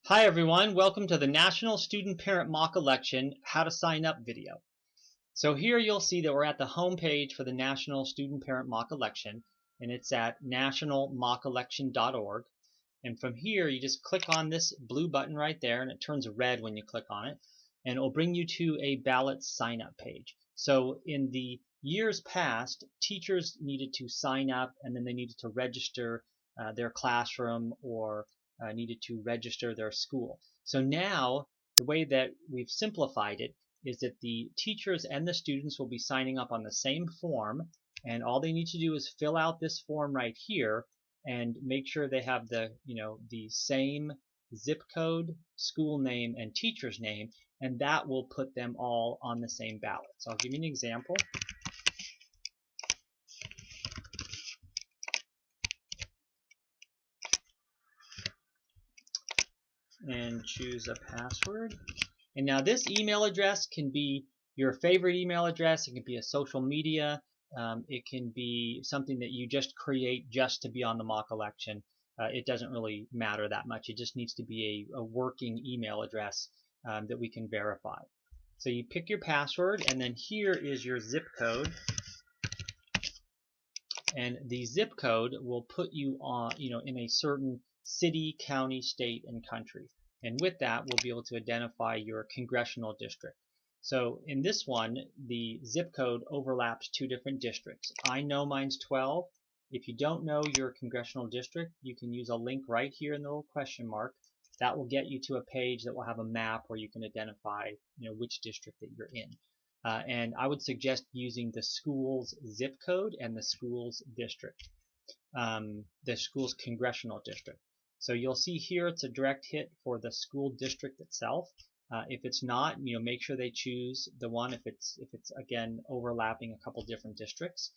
Hi everyone, welcome to the National Student Parent Mock Election How to Sign Up video. So here you'll see that we're at the home page for the National Student Parent Mock Election, and it's at nationalmockelection.org. And from here you just click on this blue button right there, and it turns red when you click on it, and it will bring you to a ballot sign up page. So in the years past, teachers needed to sign up and then they needed to register their classroom or needed to register their school. So now the way that we've simplified it is that the teachers and the students will be signing up on the same form, and all they need to do is fill out this form right here and make sure they have the same zip code, school name, and teacher's name, and that will put them all on the same ballot. So I'll give you an example. And choose a password. And now this email address can be your favorite email address. It can be a social media. It can be something that you just create just to be on the mock election. It doesn't really matter that much. It just needs to be a working email address that we can verify. So you pick your password, and then here is your zip code. And the zip code will put you on, in a certain city, county, state, and country. And with that, we'll be able to identify your congressional district. So in this one, the zip code overlaps two different districts. I know mine's 12. If you don't know your congressional district, you can use a link right here in the little question mark. That will get you to a page that will have a map where you can identify, which district that you're in. And I would suggest using the school's zip code and the school's district, the school's congressional district. So you'll see here it's a direct hit for the school district itself. If it's not, make sure they choose the one if it's again overlapping a couple different districts.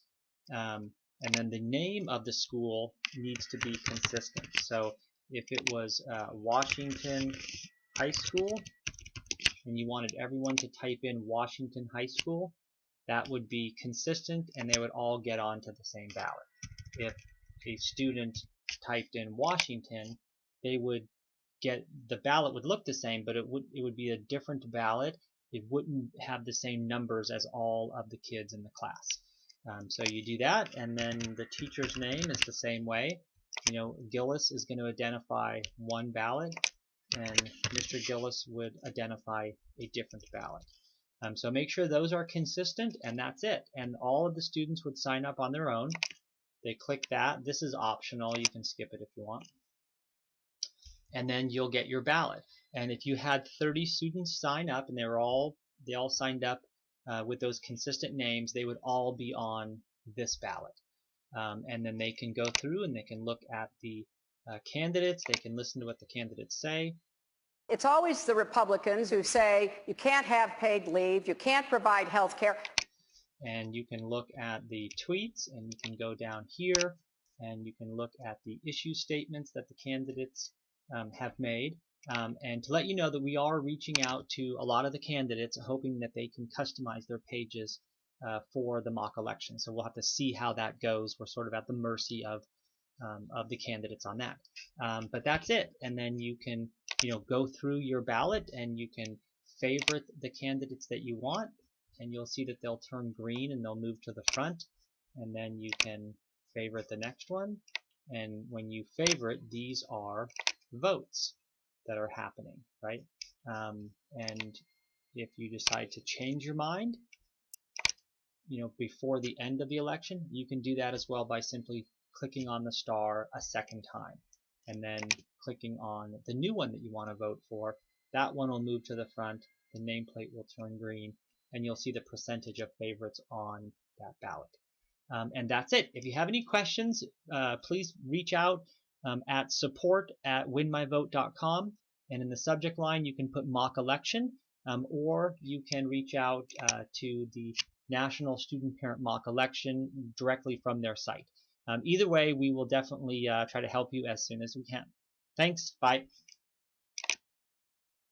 And then the name of the school needs to be consistent. So if it was Washington High School, and you wanted everyone to type in Washington High School, that would be consistent and they would all get onto the same ballot. If a student typed in Washington, they would get, the ballot would look the same, but it would be a different ballot. It wouldn't have the same numbers as all of the kids in the class. So you do that, and then the teacher's name is the same way. Gillis is going to identify one ballot, and Mr. Gillis would identify a different ballot. So make sure those are consistent, and that's it. And all of the students would sign up on their own. They click that. This is optional. You can skip it if you want. And then you'll get your ballot. And if you had 30 students sign up and they all signed up with those consistent names, they would all be on this ballot. And then they can go through and they can look at the candidates. They can listen to what the candidates say. It's always the Republicans who say you can't have paid leave, you can't provide health care. And you can look at the tweets, and you can go down here and you can look at the issue statements that the candidates have made. And to let you know that we are reaching out to a lot of the candidates, hoping that they can customize their pages for the mock election. So we'll have to see how that goes. We're sort of at the mercy of the candidates on that. But that's it. And then you can go through your ballot and you can favorite the candidates that you want, and you'll see that they'll turn green and they'll move to the front, and then you can favorite the next one. And when you favorite, these are votes that are happening, right? And if you decide to change your mind, before the end of the election, you can do that as well by simply clicking on the star a second time, and then clicking on the new one that you want to vote for. That one will move to the front, the nameplate will turn green, and you'll see the percentage of favorites on that ballot. And that's it. If you have any questions, please reach out at support@winmyvote.com, and in the subject line you can put mock election, or you can reach out to the National Student Parent Mock Election directly from their site. Either way, we will definitely try to help you as soon as we can. Thanks. Bye.